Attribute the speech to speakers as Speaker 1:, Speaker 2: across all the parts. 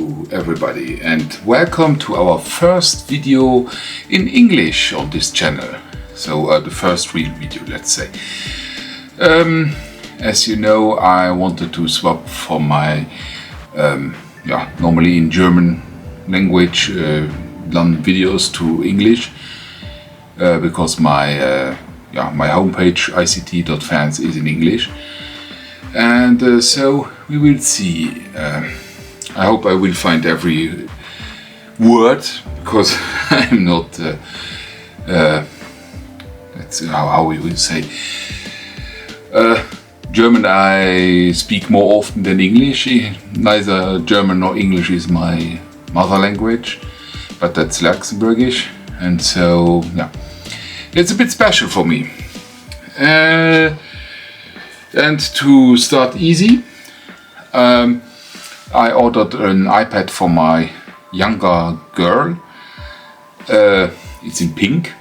Speaker 1: to everybody and welcome to our first video in English on this channel. So the first real video, let's say. As you know, I wanted to swap from my normally in German language done videos to English because my my homepage ISeeT.fans is in English, and so we will see. I hope I will find every word because I'm not that's how we will say German. I speak more often than English. Neither German nor English is my mother language, but that's Luxembourgish, and so yeah, it's a bit special for me. And to start easy, I ordered an iPad for my younger girl. It's in pink.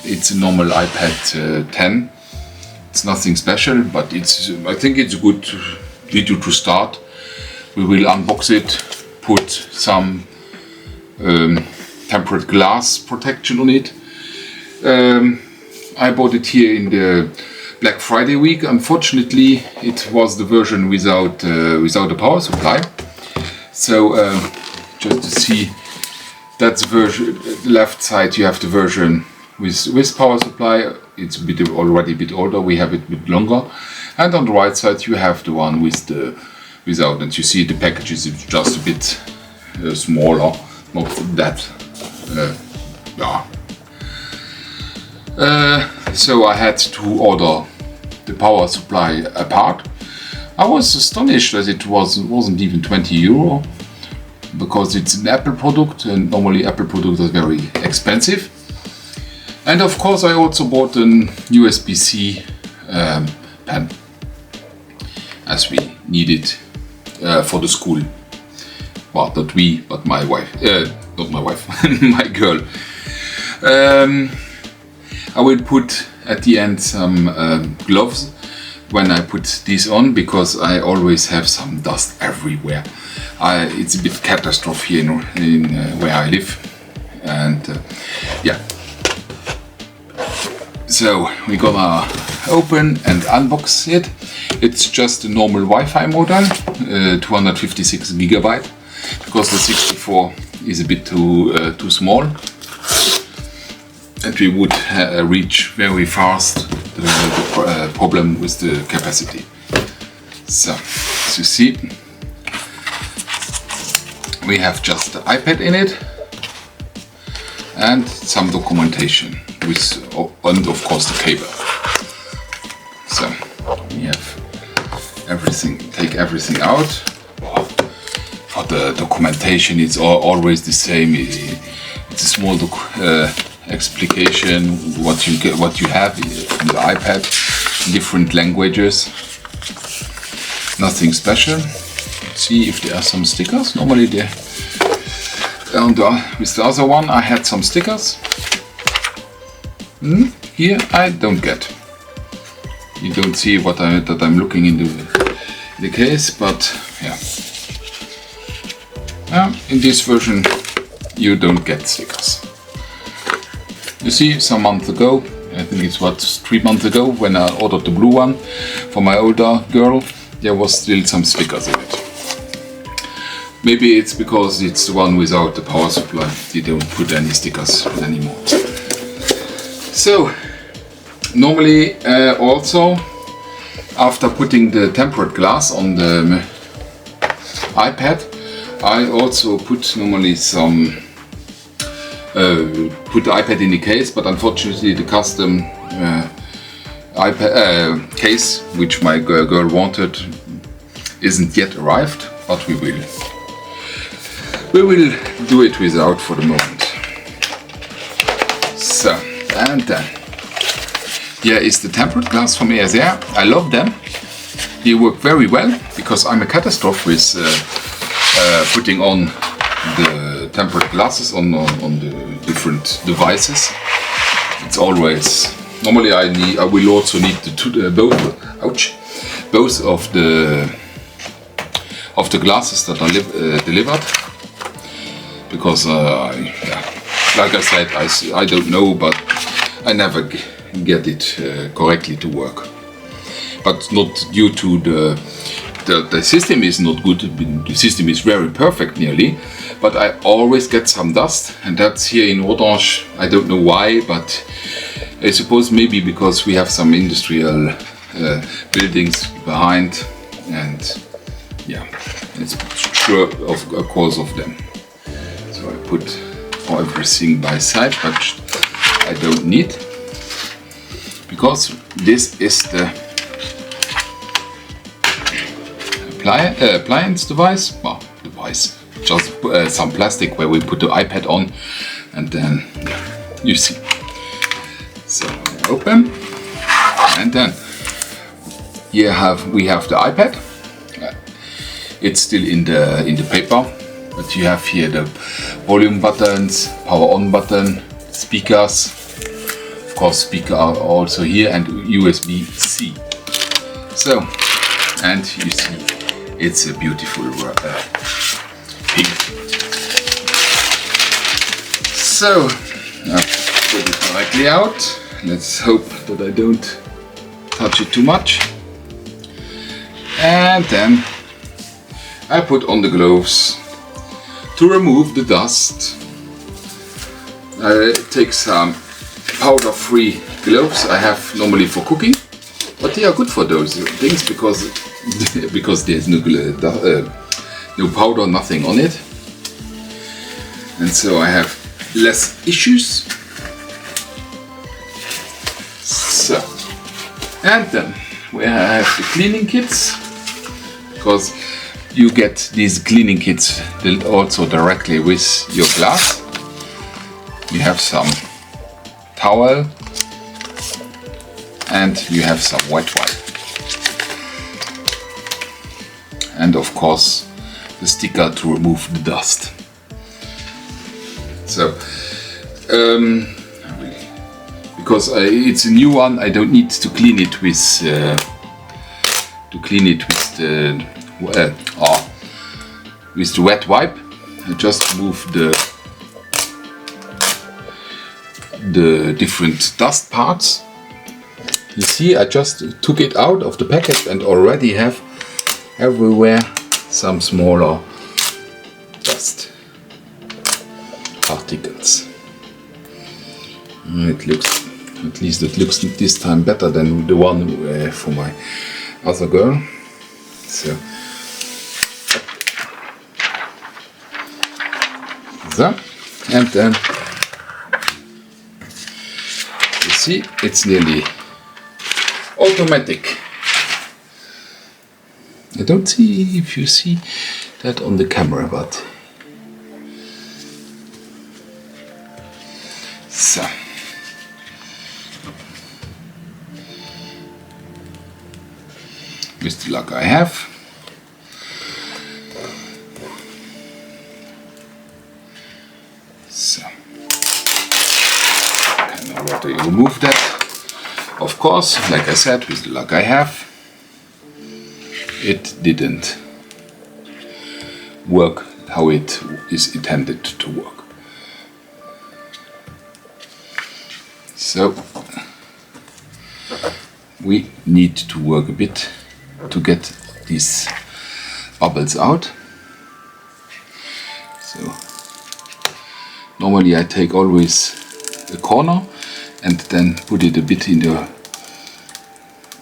Speaker 1: It's a normal iPad 10. It's nothing special, but I think it's a good video to start. We will unbox it, put some tempered glass protection on it. I bought it here in the Black Friday week. Unfortunately, it was the version without a power supply. So just to see, that's the version. The left side you have the version with power supply. It's already a bit older. We have it a bit longer. And on the right side you have the one without. And you see the package is just a bit smaller. Not that. So I had to order the power supply apart. I was astonished that it wasn't even 20 euro, because it's an Apple product, and normally Apple products are very expensive. And of course I also bought an USB-C pen, as we need it for the school. Well, not we, but my wife. Not my wife, my girl. I will put at the end some gloves when I put these on, because I always have some dust everywhere. It's a bit catastrophe here in where I live, and yeah. So we're gonna open and unbox it. It's just a normal Wi-Fi model, 256 gigabyte, because the 64 is a bit too small, and we would reach very fast the problem with the capacity. So as you see, we have just the iPad in it and some documentation and of course the cable. So we have everything. Take everything out. For the documentation, it's always the same. It's a small explication what you have on the iPad, different languages. Nothing special. See if there are some stickers. Normally there. And with the other one I had some stickers. Here I don't get. You don't see that I'm looking into the case, but yeah. In this version you don't get stickers. You see, some months ago, I think it's 3 months ago, when I ordered the blue one for my older girl, there was still some stickers in it. Maybe it's because it's the one without the power supply. They don't put any stickers anymore. So normally also after putting the tempered glass on the iPad, I also put normally some put the iPad in the case, but unfortunately the custom iPad case which my girl wanted isn't yet arrived, but we will do it without for the moment. So, and then here is the tempered glass from ISeeT. I love them. They work very well, because I'm a catastrophe with putting on the tempered glasses on the different devices. It's always normally I will also need both of the glasses that are delivered. because like I said, I don't know, but I never get it correctly to work. But not due to the system is not good. The system is very perfect nearly, but I always get some dust, and that's here in Orange. I don't know why, but I suppose maybe because we have some industrial buildings behind, and yeah, it's sure of a cause of them. So I put everything by side, but I don't need, because this is the appliance device. Well, device, just some plastic where we put the iPad on, and then you see. So I open, and then here we have the iPad. It's still in the paper, but you have here the volume buttons, power on button, speakers. Of course, speaker are also here, and USB-C. So, and you see, it's a beautiful pink. So, I put it directly out. Let's hope that I don't touch it too much. And then I put on the gloves to remove the dust. I take some powder-free gloves I have normally for cooking, but they are good for those things because there's no powder, nothing on it, and so I have less issues. So, and then we have the cleaning kits, because you get these cleaning kits also directly with your glass. You have some towel, and you have some wet wipe, and of course the sticker to remove the dust. So because it's a new one, I don't need to clean it with the wet wipe. I just move the different dust parts. You see, I just took it out of the packet and already have everywhere some smaller dust particles. It looks, at least it looks this time better than the one for my other girl. So and then you see, it's nearly automatic. I don't see if you see that on the camera, but so with the luck I have, so I can already remove that. Of course, like I said, with the luck I have, it didn't work how it is intended to work. So we need to work a bit to get these bubbles out. So normally I take always a corner and then put it a bit in the,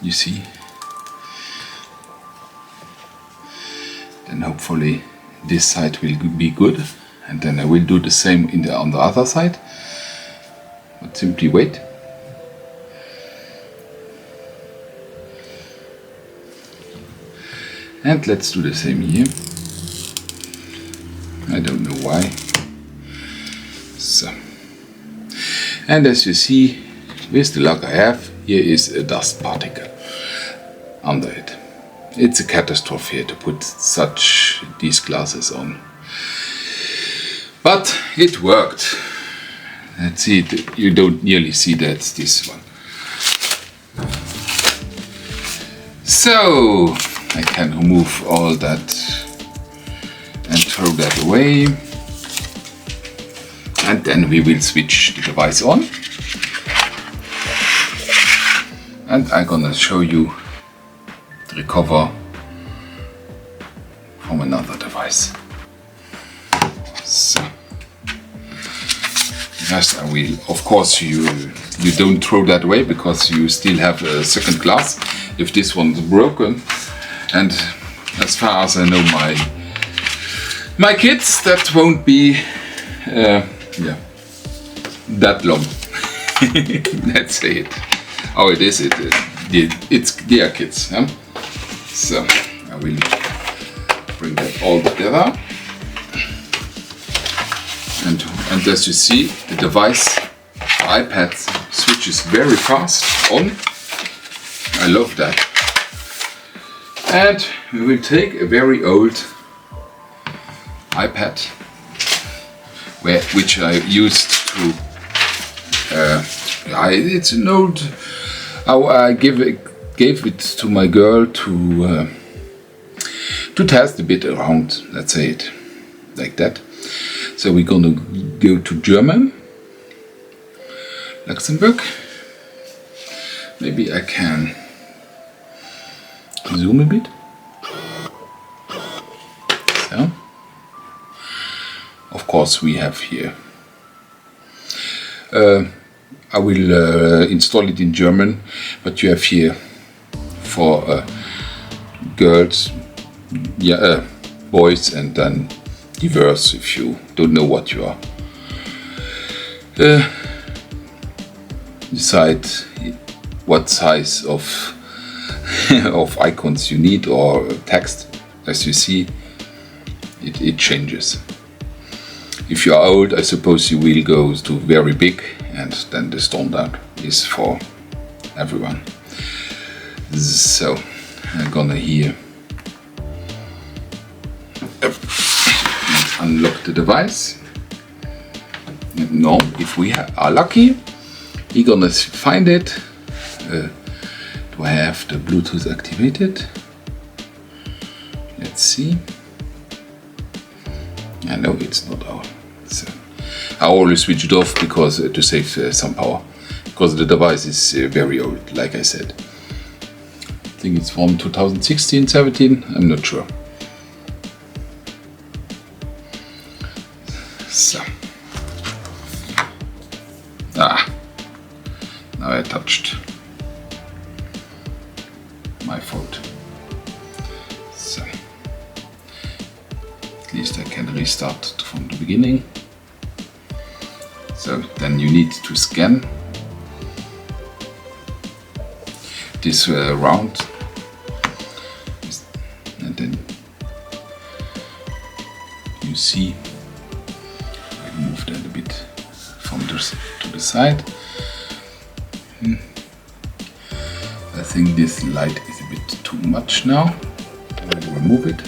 Speaker 1: you see, then hopefully this side will be good, and then I will do the same on the other side, but simply wait. And let's do the same here. I don't know why. So, and as you see, with the luck I have, here is a dust particle under it. It's a catastrophe here to put these glasses on. But it worked. Let's see, you don't nearly see that, this one. So I can remove all that and throw that away. And then we will switch the device on. And I'm gonna show you the recover from another device. So, yes, I will. Of course, you don't throw that away because you still have a second glass if this one's broken. And as far as I know, my kids, that won't be that long. Let's say it. Oh, it is. It's their kids. Huh? So I will bring that all together. And as you see, the device, the iPad, switches very fast on. I love that. And we will take a very old iPad, which I used to. It's an old. I gave it to my girl to test a bit around. Let's say it like that. So we're gonna go to German, Luxembourg. Maybe I can zoom a bit. So, of course, we have here. I will install it in German, but you have here for girls, boys, and then diverse if you don't know what you are. Decide what size of of icons you need or text. As you see, it changes. If you are old, I suppose you will go to very big, and then the standard is for everyone. So I'm gonna here unlock the device. No, if we are lucky, we're gonna find it. Do I have the Bluetooth activated? Let's see. I know it's not on. So I always switch it off because to save some power, because the device is very old, like I said. I think it's from 2016, 17. I'm not sure. So, now I touched my fault. So, at least I can restart from the beginning. So then you need to scan this round, and then you see. Move that a bit from to the side. I think this light is a bit too much now. I will remove it.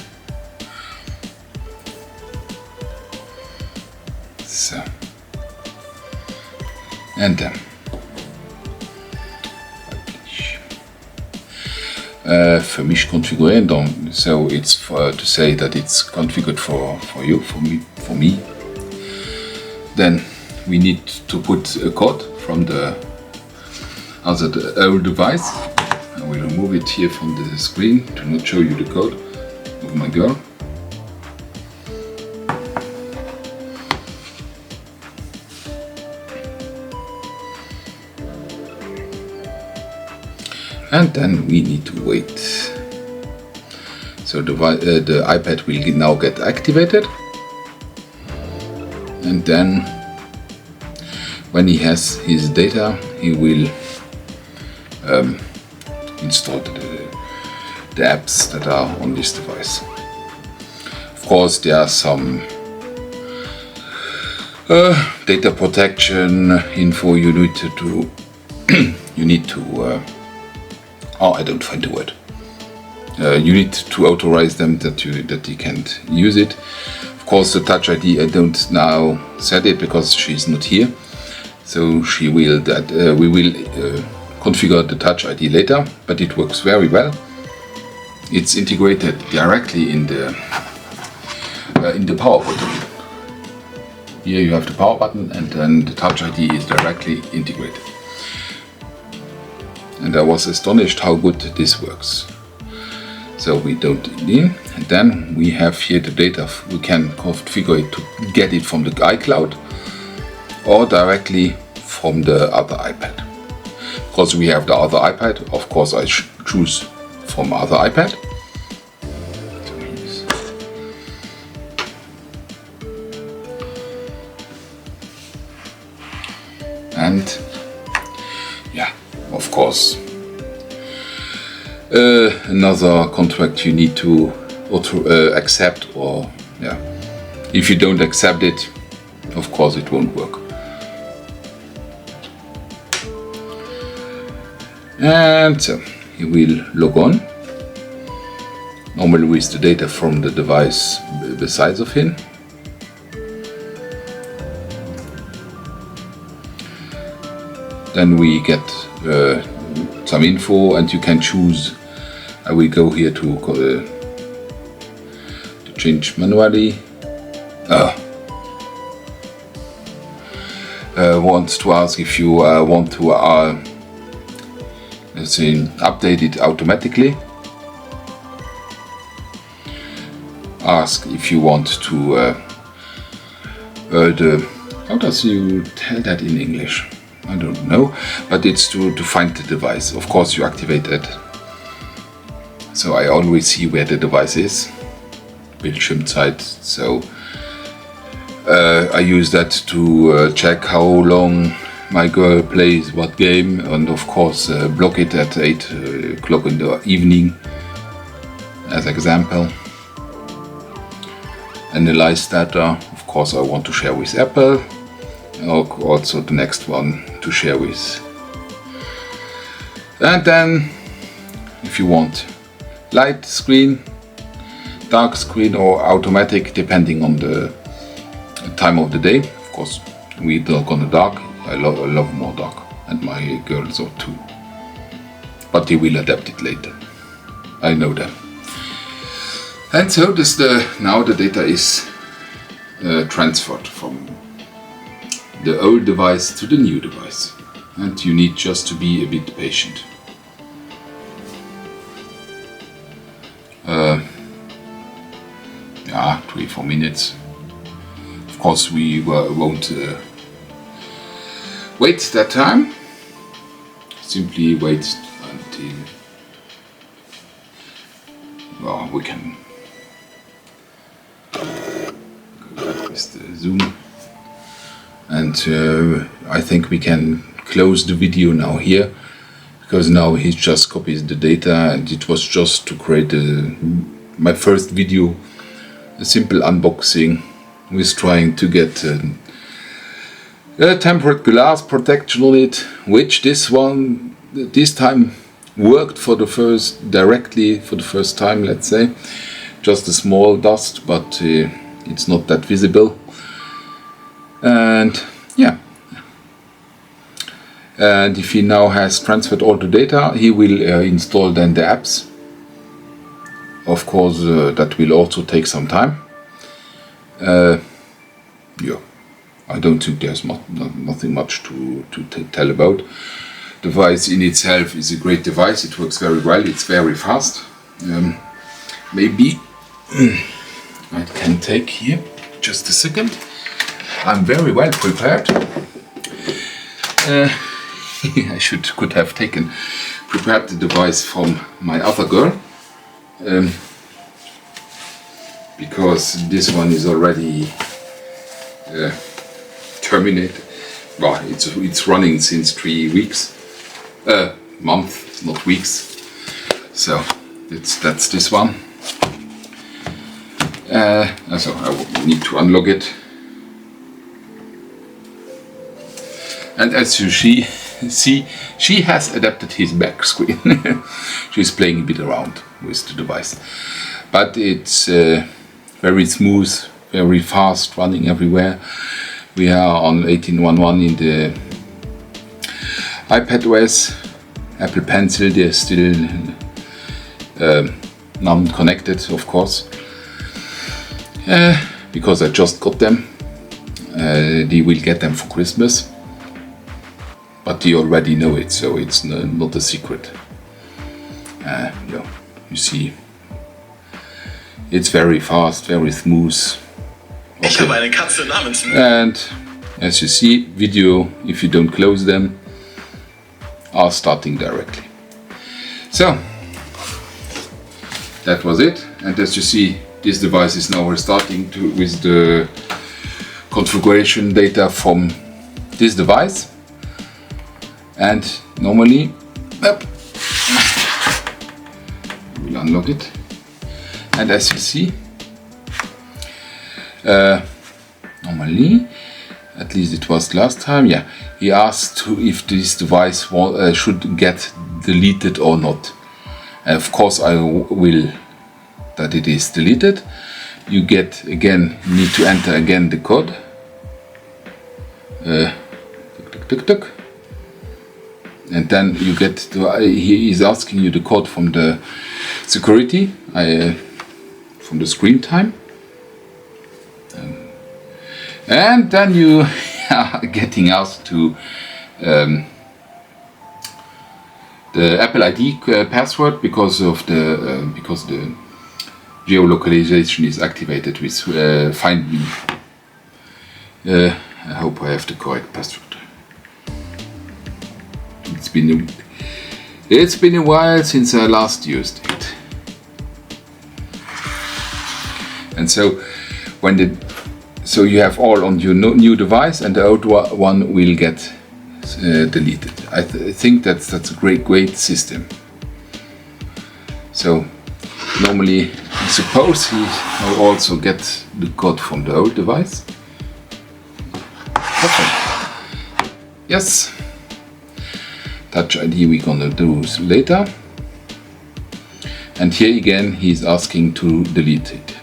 Speaker 1: So, and then für mich konfigurieren. So it's to say that it's configured for you, for me. Then we need to put a code from the old device. I will remove it here from the screen to not show you the code of my girl. And then we need to wait. So the iPad will now get activated. And then when he has his data, he will install the apps that are on this device. Of course, there are some data protection info you need to do. You need to I don't find the word. You need to authorize them that you can't use it. Of course, the Touch ID, I don't now set it because she's not here. So she will we will configure the Touch ID later, but it works very well. It's integrated directly in the power button. Here you have the power button, and then the Touch ID is directly integrated. And I was astonished how good this works. So we don't need, and then we have here the data. We can configure it to get it from the iCloud or directly from the other iPad. Because we have the other iPad, of course I choose from other iPad. And yeah, of course, another contract you need to accept, or yeah, if you don't accept it, of course it won't work. And so he will log on, normally with the data from the device besides of him. Then we get some info, and you can choose. I will go here to change manually. Wants to ask if you want to let's say update it automatically. Ask if you want to how does you tell that in English? I don't know, but it's to find the device. Of course you activate it. So I always see where the device is. Bildschirmzeit. So I use that to check how long my girl plays what game, and of course block it at 8 o'clock in the evening as example. Analyze data. Of course I want to share with Apple. Also the next one to share with. And then if you want light screen, dark screen, or automatic, depending on the time of the day. Of course we look on the dark. I love more dark, and my girls are too, but they will adapt it later, I know that. And so this now the data is transferred from the old device to the new device, and you need just to be a bit patient. Yeah, 3-4 minutes. Of course we won't wait that time. Simply wait until we can go back with the zoom. And I think we can close the video now here, because now he just copies the data, and it was just to create my first video, a simple unboxing with trying to get a tempered glass protection on it, which this time worked directly for the first time, let's say. Just a small dust, but it's not that visible. And yeah, and if he now has transferred all the data, he will install then the apps. Of course that will also take some time. Yeah, I don't think there's nothing much to tell about. The device in itself is a great device. It works very well. It's very fast. Maybe I can take here just a second. I'm very well prepared. I could have prepared the device from my other girl, because this one is already terminated. Well, it's running since 3 weeks, months, not weeks. So that's this one. So I will need to unlock it. And as you see, she has adapted his back screen. She's playing a bit around with the device. But it's very smooth, very fast, running everywhere. We are on 18.1.1 in the iPadOS. Apple Pencil, they're still non-connected, of course, because I just got them. they will get them for Christmas, but they already know it, so it's not a secret. You see, it's very fast, very smooth. Okay.
Speaker 2: Ich habe eine Katze namens
Speaker 1: And as you see, video, if you don't close them, are starting directly. So that was it, and as you see, this device is now restarting with the configuration data from this device. And normally, we'll unlock it, and as you see, normally, at least it was last time, yeah, he asked if this device should get deleted or not. Of course I will that it is deleted. You need to enter again the code. And then you get he is asking you the code from the security, from the screen time. And then you are getting asked to the Apple ID password because the geolocalization is activated with Find Me. I hope I have the correct password. It's been a while since I last used it, and so so you have all on your new device, and the old one will get deleted. I think that's a great system. So normally, I suppose he will also get the code from the old device. Perfect. Yes. Touch ID we're gonna do later. And here again, he's asking to delete it.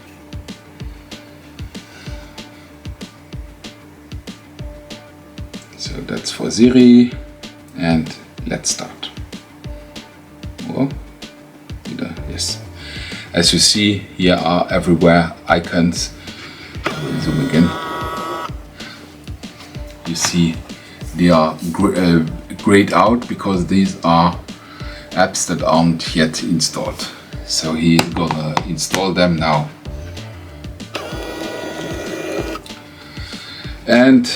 Speaker 1: So that's for Siri, and let's start. Oh, yes. As you see, here are everywhere icons. I will zoom again. You see, they are grayed out because these are apps that aren't yet installed. So he's gonna install them now. And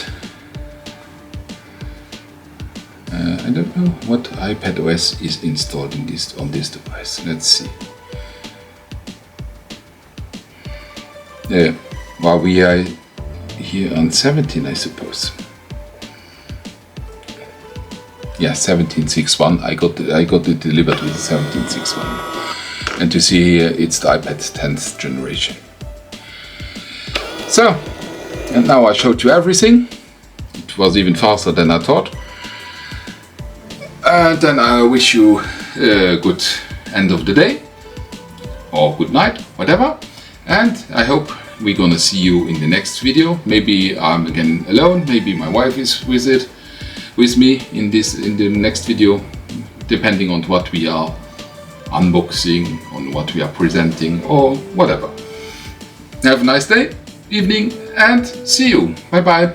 Speaker 1: I don't know what iPad OS is installed on this device. Let's see. Well, we are here on 17, I suppose. Yeah, 17.6.1. I got it delivered with 17.6.1, and you see here it's the iPad 10th generation. So, and now I showed you everything. It was even faster than I thought. And then I wish you a good end of the day, or good night, whatever. And I hope we're gonna see you in the next video. Maybe I'm again alone, maybe my wife is with me in the next video, depending on what we are unboxing, on what we are presenting, or whatever. Have a nice day, evening, and see you. Bye bye.